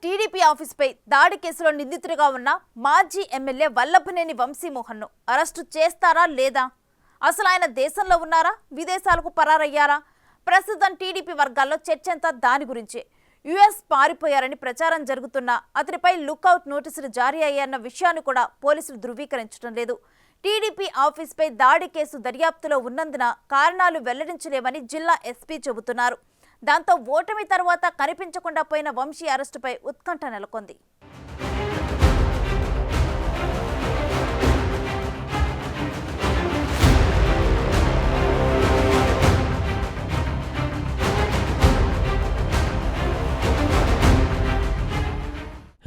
TDP ఆఫీసుపై దాడి కేసులో నిందితుడిగా ఉన్న మాజీ ఎమ్మెల్యే వల్లభనేని వంశీమోహన్ను అరెస్టు చేస్తారా లేదా? అసలు ఆయన దేశంలో ఉన్నారా, విదేశాలకు పరారయ్యారా? ప్రస్తుతం టీడీపీ వర్గాల్లో చర్చంతా దాని గురించే. యుఎస్ పారిపోయారని ప్రచారం జరుగుతున్నా అతనిపై లుక్అవుట్ నోటీసులు జారీ అయ్యాయన్న విషయాన్ని కూడా పోలీసులు ధృవీకరించడం లేదు. టీడీపీ ఆఫీసుపై దాడి కేసు దర్యాప్తులో ఉన్నందున కారణాలు వెల్లడించలేవని జిల్లా ఎస్పీ చెబుతున్నారు. దాంతో ఓటమి తర్వాత కనిపించకుండా పోయిన వంశీ అరెస్టుపై ఉత్కంఠ నెలకొంది.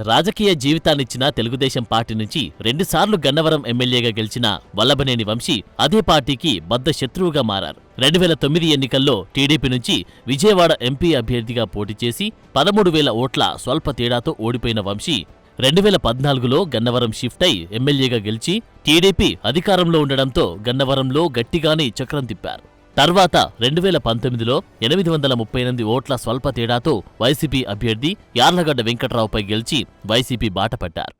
రాజకీయ జీవితాన్నిచ్చిన తెలుగుదేశం పార్టీ నుంచి 2 సార్లు గన్నవరం ఎమ్మెల్యేగా గెలిచిన వల్లభనేని వంశీ అదే పార్టీకి బద్ద శత్రువుగా మారారు. 2009 ఎన్నికల్లో టీడీపీ నుంచి విజయవాడ ఎంపీ అభ్యర్థిగా పోటీ చేసి 13,000 ఓట్ల స్వల్ప తేడాతో ఓడిపోయిన వంశీ 2014లో గన్నవరం షిఫ్ట్ అయి ఎమ్మెల్యేగా గెలిచి టీడీపీ అధికారంలో ఉండడంతో గన్నవరంలో గట్టిగానే చక్రం తిప్పారు. తర్వాత 2019లో 838 ఓట్ల స్వల్ప తేడాతో వైసీపీ అభ్యర్థి యార్లగడ్డ వెంకట్రావుపై గెలిచి వైసీపీ బాట పట్టారు.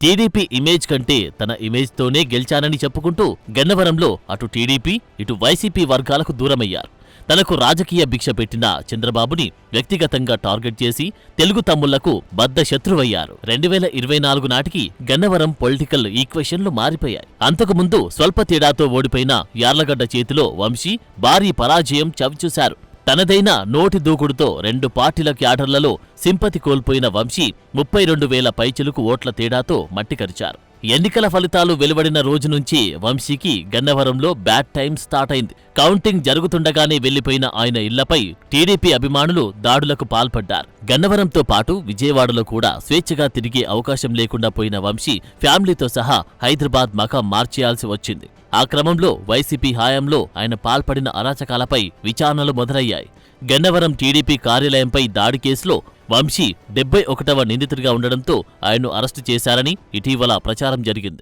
టీడీపీ ఇమేజ్ కంటే తన ఇమేజ్తోనే గెలిచానని చెప్పుకుంటూ గన్నవరంలో అటు టీడీపీ ఇటు వైసీపీ వర్గాలకు దూరమయ్యారు. తనకు రాజకీయ భిక్ష పెట్టిన చంద్రబాబుని వ్యక్తిగతంగా టార్గెట్ చేసి తెలుగు తమ్ముళ్లకు బద్ద శత్రువయ్యారు. 2024 నాటికి గన్నవరం పొలిటికల్ ఈక్వేషన్లు మారిపోయాయి. అంతకుముందు స్వల్ప తేడాతో ఓడిపోయిన యార్లగడ్డ చేతిలో వంశీ భారీ పరాజయం చవిచూశారు. తనదైన నోటి దూకుడుతో 2 పార్టీల క్యాడర్లలో సింపతి కోల్పోయిన వంశీ 32,000 పైచిలుకు ఓట్ల తేడాతో మట్టికరిచారు. ఎన్నికల ఫలితాలు వెలువడిన రోజు నుంచి వంశీకి గన్నవరంలో బ్యాడ్ టైం స్టార్ట్ అయింది. కౌంటింగ్ జరుగుతుండగానే వెళ్లిపోయిన ఆయన ఇళ్లపై టీడీపీ అభిమానులు దాడులకు పాల్పడ్డారు. గన్నవరంతో పాటు విజయవాడలో కూడా స్వేచ్ఛగా తిరిగే అవకాశం లేకుండా పోయిన వంశీ ఫ్యామిలీతో సహా హైదరాబాద్ మకాం మార్చేయాల్సి వచ్చింది. ఆ క్రమంలో వైసీపీ హయాంలో ఆయన పాల్పడిన అరాచకాలపై విచారణలు మొదలయ్యాయి. గన్నవరం టీడీపీ కార్యాలయంపై దాడి కేసులో వంశీ 71వ నిందితుడిగా ఉండడంతో ఆయన్ను అరెస్టు చేశారని ఇటీవల ప్రచారం జరిగింది.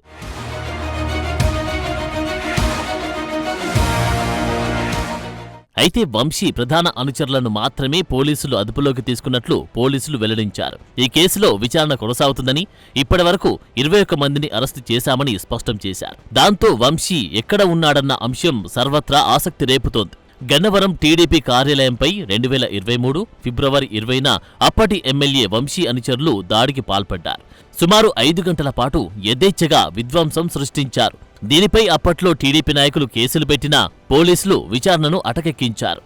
అయితే వంశీ ప్రధాన అనుచరులను మాత్రమే పోలీసులు అదుపులోకి తీసుకున్నట్లు పోలీసులు వెల్లడించారు. ఈ కేసులో విచారణ కొనసాగుతుందని, ఇప్పటివరకు 21 మందిని అరెస్టు చేశామని స్పష్టం చేశారు. దాంతో వంశీ ఎక్కడ ఉన్నాడన్న అంశం సర్వత్రా ఆసక్తి రేపుతోంది. గన్నవరం టీడీపీ కార్యాలయంపై 2023 ఫిబ్రవరి 20న అప్పటి ఎమ్మెల్యే వంశీ అనుచరులు దాడికి పాల్పడ్డారు. సుమారు 5 గంటల పాటు యథేచ్ఛగా విధ్వంసం సృష్టించారు. దీనిపై అప్పట్లో టీడీపీ నాయకులు కేసులు పెట్టినా పోలీసులు విచారణను అటకెక్కించారు.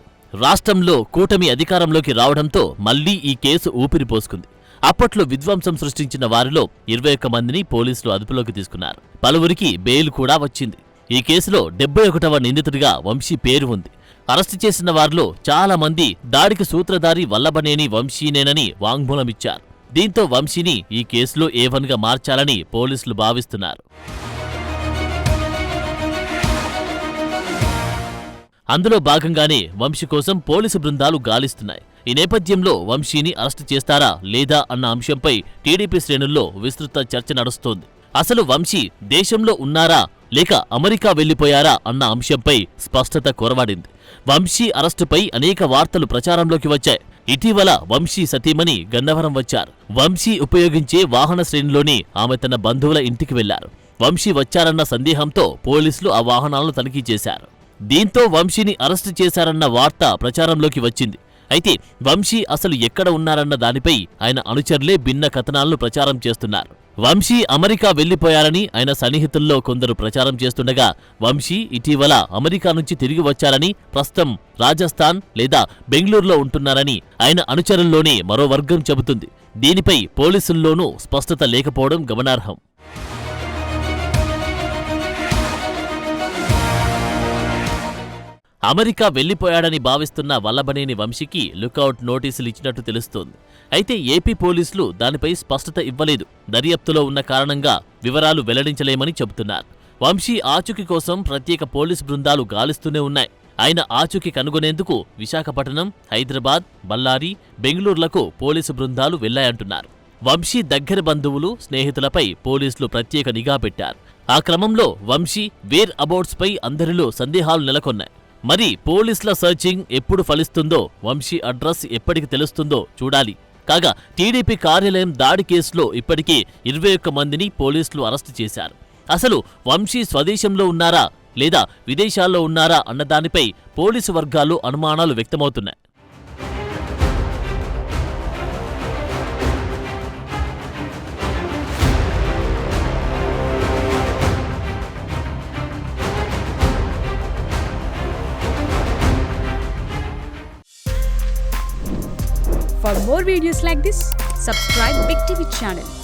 రాష్ట్రంలో కూటమి అధికారంలోకి రావడంతో మళ్లీ ఈ కేసు ఊపిరిపోసుకుంది. అప్పట్లో విధ్వంసం సృష్టించిన వారిలో 21 మందిని పోలీసులు అదుపులోకి తీసుకున్నారు. పలువురికి బెయిల్ కూడా వచ్చింది. ఈ కేసులో 71వ నిందితుడిగా వంశీ పేరు ఉంది. అరెస్టు చేసిన వారిలో చాలా మంది దాడికి సూత్రధారి వల్లభనేని వంశీనేనని వాంగ్మూలమిచ్చారు. దీంతో వంశీని ఈ కేసులో A1గా మార్చాలని పోలీసులు భావిస్తున్నారు. అందులో భాగంగానే వంశీ కోసం పోలీసు బృందాలు గాలిస్తున్నాయి. ఈ నేపథ్యంలో వంశీని అరెస్టు చేస్తారా లేదా అన్న అంశంపై టీడీపీ శ్రేణుల్లో విస్తృత చర్చ నడుస్తోంది. అసలు వంశీ దేశంలో ఉన్నారా లేక అమెరికా వెళ్లిపోయారా అన్న అంశంపై స్పష్టత కొరవడింది. వంశీ అరెస్టుపై అనేక వార్తలు ప్రచారంలోకి వచ్చాయి. ఇటీవల వంశీ సతీమణి గన్నవరం వచ్చారు. వంశీ ఉపయోగించే వాహన శ్రేణిలోని ఆమె తన బంధువుల ఇంటికి వెళ్లారు. వంశీ వచ్చారన్న సందేహంతో పోలీసులు ఆ వాహనాలను తనిఖీ చేశారు. దీంతో వంశీని అరెస్టు చేశారన్న వార్త ప్రచారంలోకి వచ్చింది. అయితే వంశీ అసలు ఎక్కడ ఉన్నారన్న దానిపై ఆయన అనుచరులే భిన్న కథనాలను ప్రచారం చేస్తున్నారు. వంశీ అమెరికా వెళ్లిపోయారని ఆయన సన్నిహితుల్లో కొందరు ప్రచారం చేస్తుండగా, వంశీ ఇటీవల అమెరికా నుంచి తిరిగి వచ్చారని, ప్రస్తుతం రాజస్థాన్ లేదా బెంగళూరులో ఉంటున్నారని ఆయన అనుచరుల్లోనే మరో వర్గం చెబుతుంది. దీనిపై పోలీసుల్లోనూ స్పష్టత లేకపోవడం గమనార్హం. అమెరికా వెళ్లిపోయాడని భావిస్తున్న వల్లభనేని వంశీకి లుకౌట్ నోటీసులు ఇచ్చినట్టు తెలుస్తోంది. అయితే ఏపీ పోలీసులు దానిపై స్పష్టత ఇవ్వలేదు. దర్యాప్తులో ఉన్న కారణంగా వివరాలు వెల్లడించలేమని చెబుతున్నారు. వంశీ ఆచూకీ కోసం ప్రత్యేక పోలీసు బృందాలు గాలిస్తూనే ఉన్నాయి. ఆయన ఆచూకీ కనుగొనేందుకు విశాఖపట్నం, హైదరాబాద్, బళ్ళారి, బెంగళూరులకు పోలీసు బృందాలు వెళ్లాయంటున్నారు. వంశీ దగ్గర బంధువులు, స్నేహితులపై పోలీసులు ప్రత్యేక నిఘా పెట్టారు. ఆ క్రమంలో వంశీ వేర్ అబౌట్స్పై అందరిలో సందేహాలు నెలకొన్నాయి. మరి పోలీసుల సర్చింగ్ ఎప్పుడు ఫలిస్తుందో, వంశీ అడ్రస్ ఎప్పటికి తెలుస్తుందో చూడాలి. కాగా టీడీపీ కార్యాలయం దాడి కేసులో ఇప్పటికే 21 మందిని పోలీసులు అరెస్టు చేశారు. అసలు వంశీ స్వదేశంలో ఉన్నారా లేదా విదేశాల్లో ఉన్నారా అన్నదానిపై పోలీసు వర్గాలు అనుమానాలు వ్యక్తమవుతున్నాయి. For more videos like this, subscribe Big TV channel.